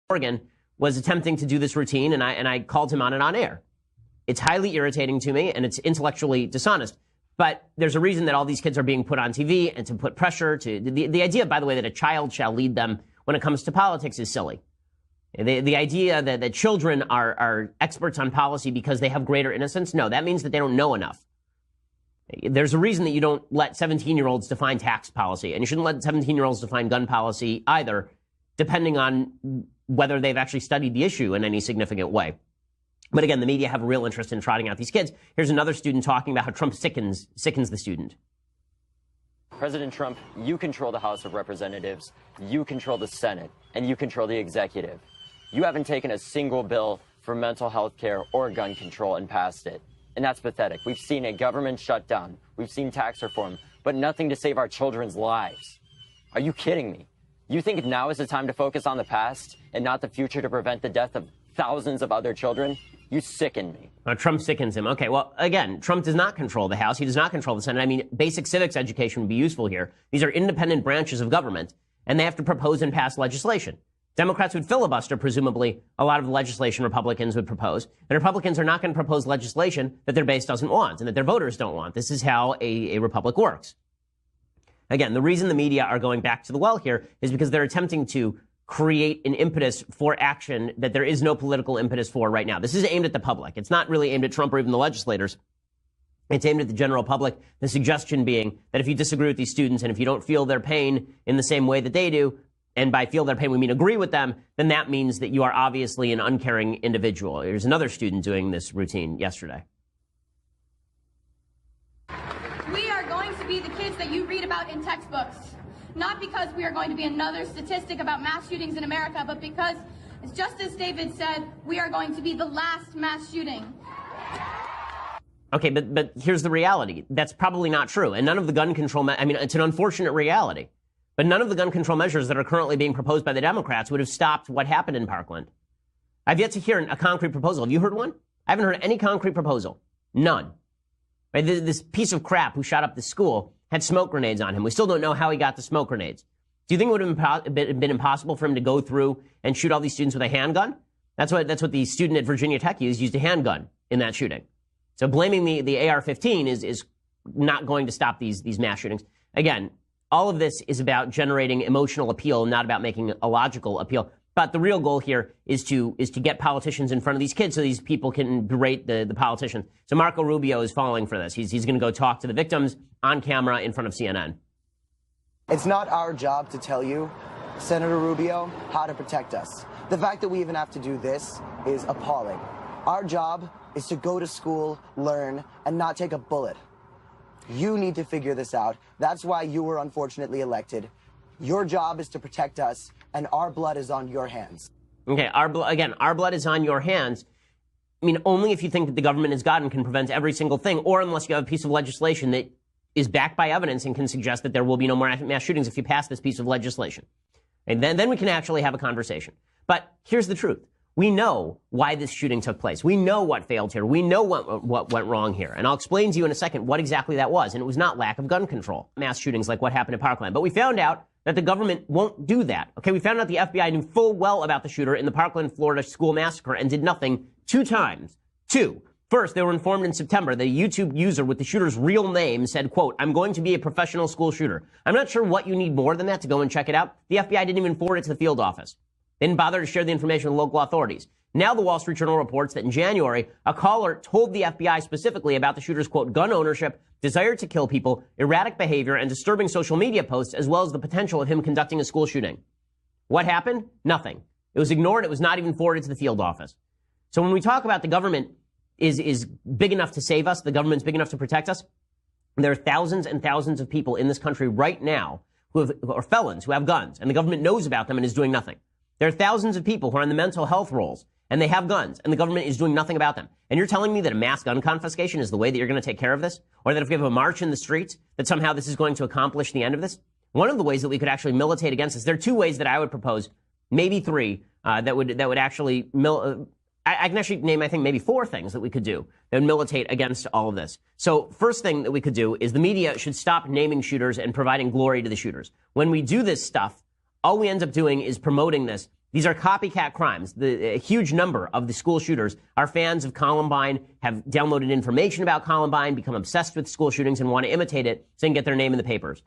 Oregon was attempting to do this routine, and I called him on it on air. It's highly irritating to me, and it's intellectually dishonest. But there's a reason that all these kids are being put on TV and to put pressure to the idea, by the way, that a child shall lead them when it comes to politics is silly. The idea that children are experts on policy because they have greater innocence, no, that means that they don't know enough. There's a reason that you don't let 17-year-olds define tax policy, and you shouldn't let 17-year-olds define gun policy either, depending on whether they've actually studied the issue in any significant way. But again, the media have a real interest in trotting out these kids. Here's another student talking about how Trump sickens the student. President Trump, you control the House of Representatives, you control the Senate, and you control the executive. You haven't taken a single bill for mental health care or gun control and passed it. And that's pathetic. We've seen a government shutdown. We've seen tax reform, but nothing to save our children's lives. Are you kidding me? You think now is the time to focus on the past and not the future to prevent the death of thousands of other children? You sicken me. Trump sickens him. Okay, well, again, Trump does not control the House. He does not control the Senate. I mean, basic civics education would be useful here. These are independent branches of government, and they have to propose and pass legislation. Democrats would filibuster, presumably, a lot of the legislation Republicans would propose. And Republicans are not going to propose legislation that their base doesn't want and that their voters don't want. This is how a republic works. Again, the reason the media are going back to the well here is because they're attempting to create an impetus for action that there is no political impetus for right now. This is aimed at the public. It's not really aimed at Trump or even the legislators. It's aimed at the general public. The suggestion being that if you disagree with these students and if you don't feel their pain in the same way that they do, and by feel their pain we mean agree with them, then that means that you are obviously an uncaring individual. There's another student doing this routine yesterday. We are going to be the kids that you read about in textbooks. Not because we are going to be another statistic about mass shootings in America, but because, just as David said, we are going to be the last mass shooting. Okay, but here's the reality. That's probably not true. And none of the gun control, I mean, it's an unfortunate reality. But none of the gun control measures that are currently being proposed by the Democrats would have stopped what happened in Parkland. I've yet to hear a concrete proposal. Have you heard one? I haven't heard any concrete proposal. None. Right? This piece of crap who shot up the school had smoke grenades on him. We still don't know how he got the smoke grenades. Do you think it would have been impossible for him to go through and shoot all these students with a handgun? That's what the student at Virginia Tech used a handgun in that shooting. So blaming the AR-15 is not going to stop these mass shootings. Again, all of this is about generating emotional appeal, not about making a logical appeal. But the real goal here is to get politicians in front of these kids so these people can berate the politicians. So Marco Rubio is falling for this. He's going to go talk to the victims on camera in front of CNN. It's not our job to tell you, Senator Rubio, how to protect us. The fact that we even have to do this is appalling. Our job is to go to school, learn, and not take a bullet. You need to figure this out. That's why you were unfortunately elected. Your job is to protect us, and our blood is on your hands. Okay, our blood is on your hands. I mean, only if you think that the government is God and can prevent every single thing, or unless you have a piece of legislation that is backed by evidence and can suggest that there will be no more mass shootings if you pass this piece of legislation. And then we can actually have a conversation. But here's the truth. We know why this shooting took place. We know what failed here. We know what went wrong here. And I'll explain to you in a second what exactly that was. And it was not lack of gun control. Mass shootings like what happened at Parkland. But we found out that the government won't do that. Okay, we found out the FBI knew full well about the shooter in the Parkland, Florida school massacre and did nothing 2 times. 2. First, they were informed in September that a YouTube user with the shooter's real name said, quote, "I'm going to be a professional school shooter." I'm not sure what you need more than that to go and check it out. The FBI didn't even forward it to the field office. They didn't bother to share the information with local authorities. Now the Wall Street Journal reports that in January, a caller told the FBI specifically about the shooter's, quote, gun ownership, desire to kill people, erratic behavior, and disturbing social media posts, as well as the potential of him conducting a school shooting. What happened? Nothing. It was ignored. It was not even forwarded to the field office. So when we talk about the government is big enough to save us, the government's big enough to protect us, there are thousands and thousands of people in this country right now who are felons, who have guns, and the government knows about them and is doing nothing. There are thousands of people who are on the mental health rolls, and they have guns, and the government is doing nothing about them. And you're telling me that a mass gun confiscation is the way that you're going to take care of this? Or that if we have a march in the streets, that somehow this is going to accomplish the end of this? One of the ways that we could actually militate against this, there are 2 ways that I would propose, maybe 3, that would actually I can actually name, I think, maybe 4 things that we could do that would militate against all of this. So first thing that we could do is the media should stop naming shooters and providing glory to the shooters. When we do this stuff, all we end up doing is promoting this These are copycat crimes. A huge number of the school shooters are fans of Columbine, have downloaded information about Columbine, become obsessed with school shootings, and want to imitate it so they can get their name in the papers.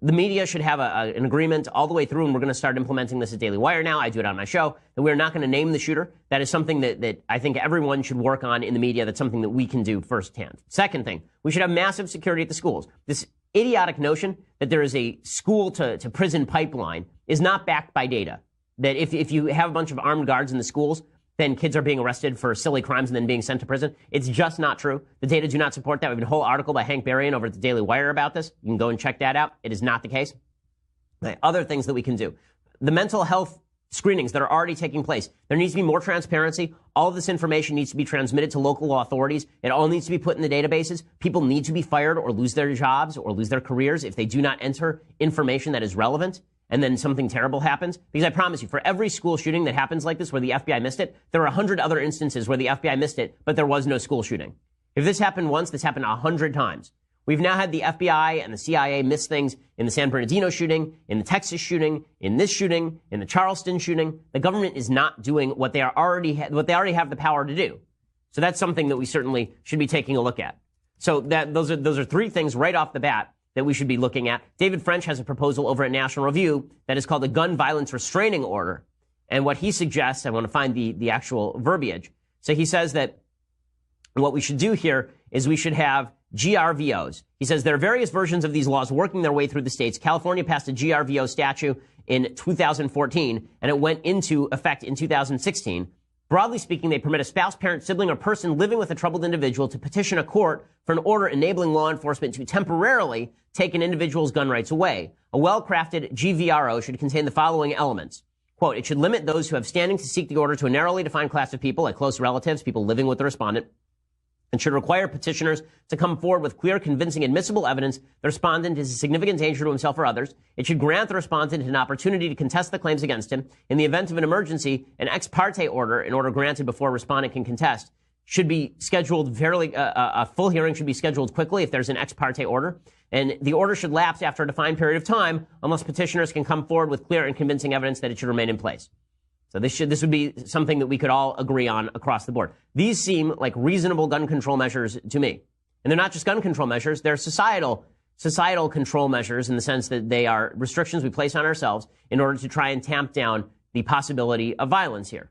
The media should have an agreement all the way through, and we're going to start implementing this at Daily Wire now. I do it on my show, that we're not going to name the shooter. That is something that I think everyone should work on in the media. That's something that we can do firsthand. Second thing, we should have massive security at the schools. This idiotic notion that there is a school to prison pipeline is not backed by data. That if you have a bunch of armed guards in the schools, then kids are being arrested for silly crimes and then being sent to prison. It's just not true. The data do not support that. We have a whole article by Hank Berrien over at the Daily Wire about this. You can go and check that out. It is not the case. Other things that we can do. The mental health screenings that are already taking place. There needs to be more transparency. All of this information needs to be transmitted to local authorities. It all needs to be put in the databases. People need to be fired or lose their jobs or lose their careers if they do not enter information that is relevant. And then something terrible happens. Because I promise you, for every school shooting that happens like this where the FBI missed it, there are 100 other instances where the FBI missed it, but there was no school shooting. If this happened once, this happened 100 times. We've now had the FBI and the CIA miss things in the San Bernardino shooting, in the Texas shooting, in this shooting, in the Charleston shooting. The government is not doing what they already have the power to do. So that's something that we certainly should be taking a look at. So those are three things right off the bat that we should be looking at. David French has a proposal over at National Review that is called a gun violence restraining order. And what he suggests, I want to find the actual verbiage. So he says that what we should do here is we should have GRVOs. He says there are various versions of these laws working their way through the states. California passed a GRVO statute in 2014, and it went into effect in 2016. Broadly speaking, they permit a spouse, parent, sibling, or person living with a troubled individual to petition a court for an order enabling law enforcement to temporarily take an individual's gun rights away. A well-crafted GVRO should contain the following elements. Quote, it should limit those who have standing to seek the order to a narrowly defined class of people, like close relatives, people living with the respondent, and should require petitioners to come forward with clear, convincing, admissible evidence the respondent is a significant danger to himself or others. It should grant the respondent an opportunity to contest the claims against him. In the event of an emergency, an ex parte order, an order granted before a respondent can contest, should be scheduled a full hearing should be scheduled quickly if there's an ex parte order. And the order should lapse after a defined period of time unless petitioners can come forward with clear and convincing evidence that it should remain in place. So this would be something that we could all agree on across the board. These seem like reasonable gun control measures to me. And they're not just gun control measures, they're societal control measures in the sense that they are restrictions we place on ourselves in order to try and tamp down the possibility of violence here.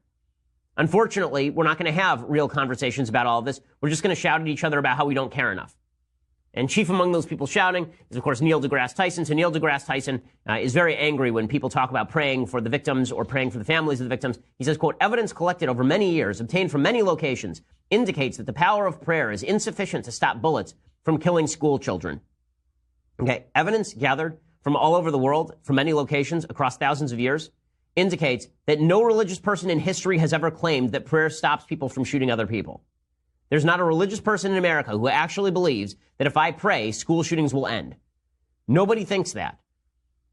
Unfortunately, we're not going to have real conversations about all of this. We're just going to shout at each other about how we don't care enough. And chief among those people shouting is, of course, Neil deGrasse Tyson. So Neil deGrasse Tyson is very angry when people talk about praying for the victims or praying for the families of the victims. He says, quote, evidence collected over many years, obtained from many locations, indicates that the power of prayer is insufficient to stop bullets from killing school children. Okay, evidence gathered from all over the world, from many locations across thousands of years, indicates that no religious person in history has ever claimed that prayer stops people from shooting other people. There's not a religious person in America who actually believes that if I pray, school shootings will end. Nobody thinks that.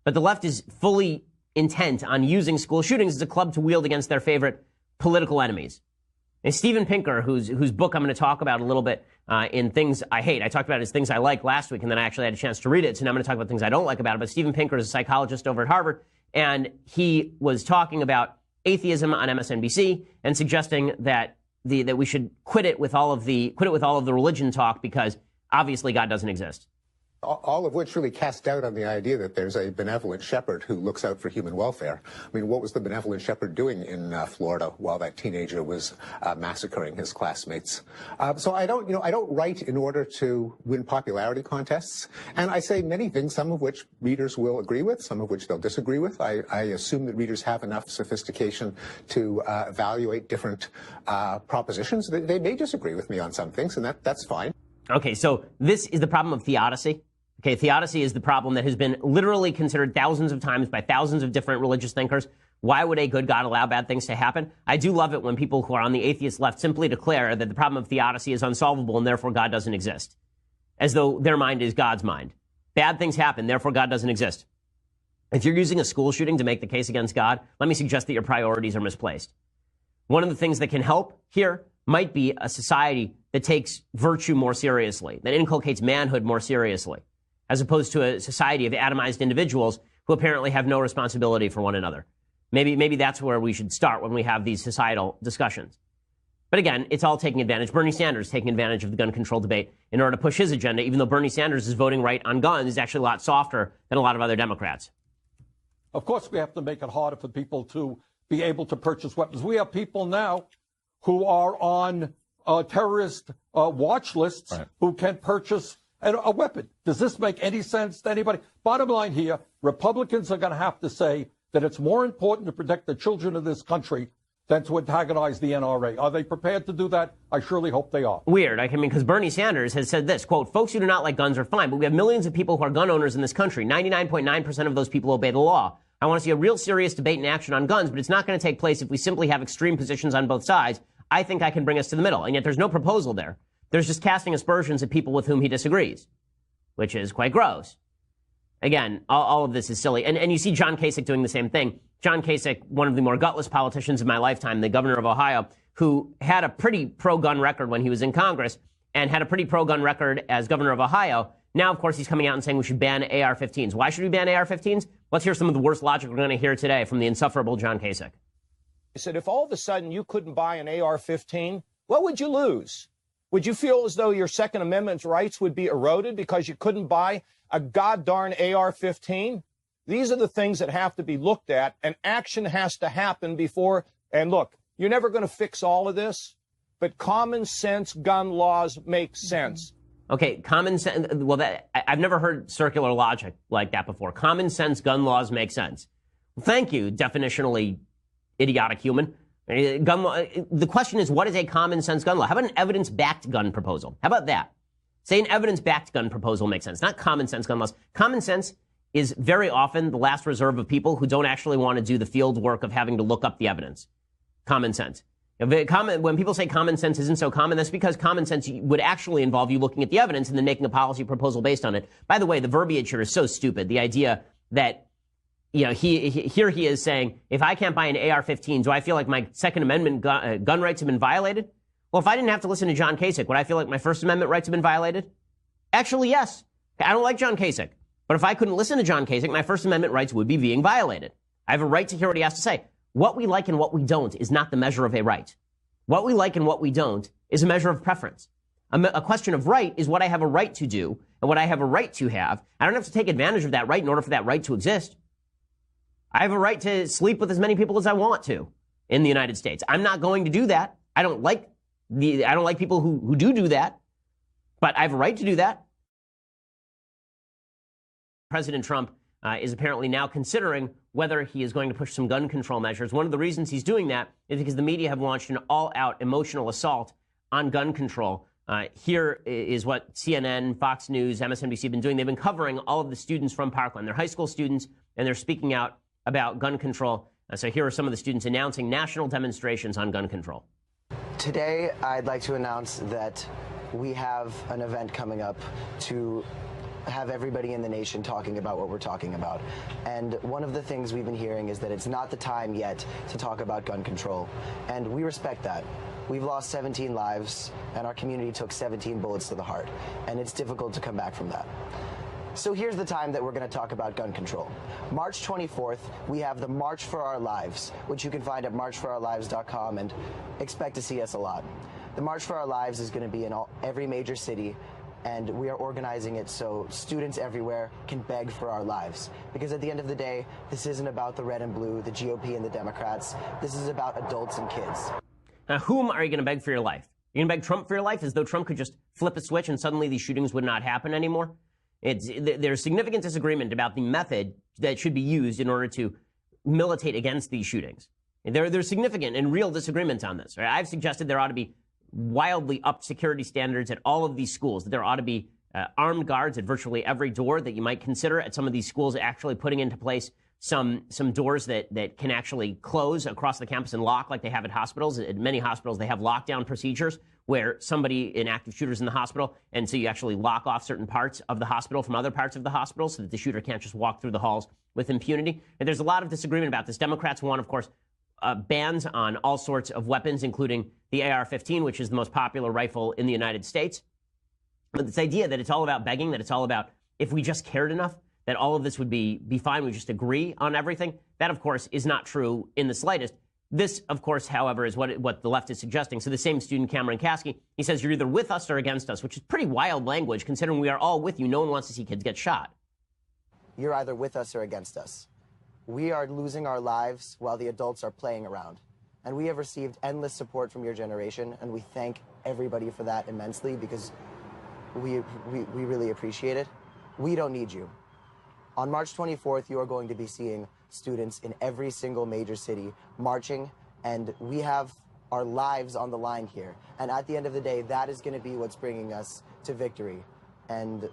But the left is fully intent on using school shootings as a club to wield against their favorite political enemies. And Steven Pinker, whose book I'm going to talk about a little bit in Things I Hate. I talked about his Things I Like last week, and then I actually had a chance to read it, so now I'm going to talk about things I don't like about it. But Steven Pinker is a psychologist over at Harvard, and he was talking about atheism on MSNBC and suggesting that that we should quit it with all of the religion talk because obviously God doesn't exist. All of which really cast doubt on the idea that there's a benevolent shepherd who looks out for human welfare. I mean, what was the benevolent shepherd doing in Florida while that teenager was massacring his classmates? So I don't write in order to win popularity contests. And I say many things, some of which readers will agree with, some of which they'll disagree with. I assume that readers have enough sophistication to evaluate different propositions. They may disagree with me on some things, and that's fine. Okay, so this is the problem of theodicy. Okay, theodicy is the problem that has been literally considered thousands of times by thousands of different religious thinkers. Why would a good God allow bad things to happen? I do love it when people who are on the atheist left simply declare that the problem of theodicy is unsolvable and therefore God doesn't exist, as though their mind is God's mind. Bad things happen, therefore God doesn't exist. If you're using a school shooting to make the case against God, let me suggest that your priorities are misplaced. One of the things that can help here might be a society that takes virtue more seriously, that inculcates manhood more seriously, as opposed to a society of atomized individuals who apparently have no responsibility for one another. Maybe that's where we should start when we have these societal discussions. But again, it's all taking advantage. Bernie Sanders taking advantage of the gun control debate in order to push his agenda, even though Bernie Sanders' voting right on guns is actually a lot softer than a lot of other Democrats. Of course, we have to make it harder for people to be able to purchase weapons. We have people now who are on terrorist watch lists who can purchase a weapon. Does this make any sense to anybody? Bottom line here, Republicans are going to have to say that it's more important to protect the children of this country than to antagonize the NRA. Are they prepared to do that? I surely hope they are. Weird. I mean, because Bernie Sanders has said this, quote, folks who do not like guns are fine, but we have millions of people who are gun owners in this country. 99.9% of those people obey the law. I want to see a real serious debate and action on guns, but it's not going to take place if we simply have extreme positions on both sides. I think I can bring us to the middle. And yet there's no proposal there. There's just casting aspersions at people with whom he disagrees, which is quite gross. Again, all of this is silly. And you see John Kasich doing the same thing. John Kasich, one of the more gutless politicians of my lifetime, the governor of Ohio, who had a pretty pro-gun record when he was in Congress and had a pretty pro-gun record as governor of Ohio. Now, of course, he's coming out and saying we should ban AR-15s. Why should we ban AR-15s? Let's hear some of the worst logic we're going to hear today from the insufferable John Kasich. He said, if all of a sudden you couldn't buy an AR-15, what would you lose? Would you feel as though your Second Amendment rights would be eroded because you couldn't buy a god-darn AR-15? These are the things that have to be looked at, and action has to happen before. And look, you're never going to fix all of this, but common sense gun laws make sense. Okay, common sense. Well, I've never heard circular logic like that before. Common sense gun laws make sense. Well, thank you, definitionally idiotic human. Gun law. The question is, what is a common sense gun law? How about an evidence-backed gun proposal? How about that? Say an evidence-backed gun proposal makes sense, not common sense gun laws. Common sense is very often the last reserve of people who don't actually want to do the field work of having to look up the evidence. Common sense. When people say common sense isn't so common, that's because common sense would actually involve you looking at the evidence and then making a policy proposal based on it. By the way, the verbiage here is so stupid. The idea that, you know, he is saying, if I can't buy an AR-15, do I feel like my Second Amendment gun rights have been violated? Well, if I didn't have to listen to John Kasich, would I feel like my First Amendment rights have been violated? Actually, yes. I don't like John Kasich. But if I couldn't listen to John Kasich, my First Amendment rights would be being violated. I have a right to hear what he has to say. What we like and what we don't is not the measure of a right. What we like and what we don't is a measure of preference. A question of right is what I have a right to do and what I have a right to have. I don't have to take advantage of that right in order for that right to exist. I have a right to sleep with as many people as I want to in the United States. I'm not going to do that. I don't like people who do that, but I have a right to do that. President Trump is apparently now considering whether he is going to push some gun control measures. One of the reasons he's doing that is because the media have launched an all-out emotional assault on gun control. Here is what CNN, Fox News, MSNBC have been doing. They've been covering all of the students from Parkland. They're high school students, and they're speaking out about gun control. So here are some of the students announcing national demonstrations on gun control. Today, I'd like to announce that we have an event coming up to have everybody in the nation talking about what we're talking about. And one of the things we've been hearing is that it's not the time yet to talk about gun control. And we respect that. We've lost 17 lives, and our community took 17 bullets to the heart. And it's difficult to come back from that. So here's the time that we're going to talk about gun control. March 24th, we have the March for Our Lives, which you can find at marchforourlives.com, and expect to see us a lot. The March for Our Lives is going to be in every major city, and we are organizing it so students everywhere can beg for our lives. Because at the end of the day, this isn't about the red and blue, the GOP and the Democrats. This is about adults and kids. Now, whom are you going to beg for your life? You're going to beg Trump for your life as though Trump could just flip a switch and suddenly these shootings would not happen anymore? There's significant disagreement about the method that should be used in order to militate against these shootings. There's significant and real disagreement on this. Right? I've suggested there ought to be wildly upped security standards at all of these schools, that there ought to be armed guards at virtually every door, that you might consider at some of these schools actually putting into place some doors that can actually close across the campus and lock like they have at hospitals. At many hospitals, they have lockdown procedures where an active shooter's in the hospital, and so you actually lock off certain parts of the hospital from other parts of the hospital so that the shooter can't just walk through the halls with impunity. And there's a lot of disagreement about this. Democrats want, of course, bans on all sorts of weapons, including the AR-15, which is the most popular rifle in the United States. But this idea that it's all about begging, that it's all about if we just cared enough, that all of this would be fine. We just agree on everything. That, of course, is not true in the slightest. This, of course, however, is what the left is suggesting. So the same student, Cameron Kasky, he says you're either with us or against us, which is pretty wild language considering we are all with you. No one wants to see kids get shot. You're either with us or against us. We are losing our lives while the adults are playing around. And we have received endless support from your generation, and we thank everybody for that immensely because we really appreciate it. We don't need you. On March 24th, you are going to be seeing students in every single major city marching, and we have our lives on the line here. And at the end of the day, that is going to be what's bringing us to victory and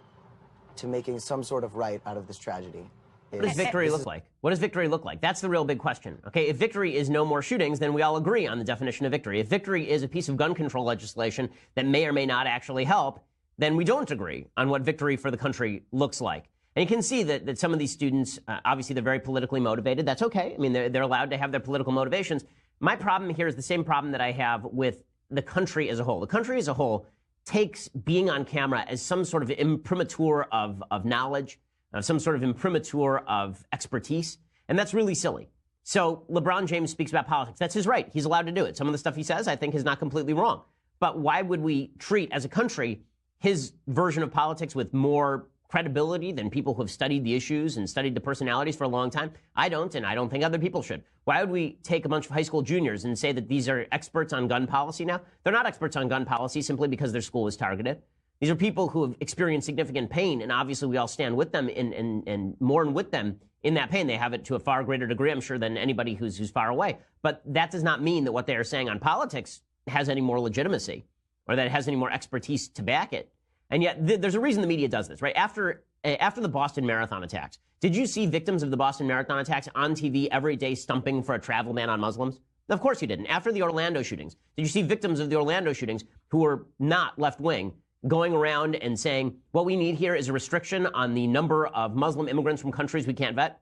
to making some sort of right out of this tragedy. What does victory look like? What does victory look like? That's the real big question. Okay, if victory is no more shootings, then we all agree on the definition of victory. If victory is a piece of gun control legislation that may or may not actually help, then we don't agree on what victory for the country looks like. And you can see that some of these students, obviously, they're very politically motivated. That's okay. I mean, they're allowed to have their political motivations. My problem here is the same problem that I have with the country as a whole. The country as a whole takes being on camera as some sort of imprimatur of knowledge, some sort of imprimatur of expertise, and that's really silly. So LeBron James speaks about politics. That's his right. He's allowed to do it. Some of the stuff he says, I think, is not completely wrong. But why would we treat, as a country, his version of politics with more credibility than people who have studied the issues and studied the personalities for a long time? I don't, and I don't think other people should. Why would we take a bunch of high school juniors and say that these are experts on gun policy now? They're not experts on gun policy simply because their school was targeted. These are people who have experienced significant pain, and obviously we all stand with them and mourn with them in that pain. They have it to a far greater degree, I'm sure, than anybody who's far away. But that does not mean that what they are saying on politics has any more legitimacy or that it has any more expertise to back it. And yet there's a reason the media does this, right? After the Boston Marathon attacks, did you see victims of the Boston Marathon attacks on TV every day stumping for a travel ban on Muslims? Of course you didn't. After the Orlando shootings, did you see victims of the Orlando shootings who were not left-wing going around and saying, what we need here is a restriction on the number of Muslim immigrants from countries we can't vet?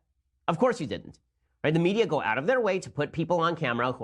Of course you didn't. Right? The media go out of their way to put people on camera who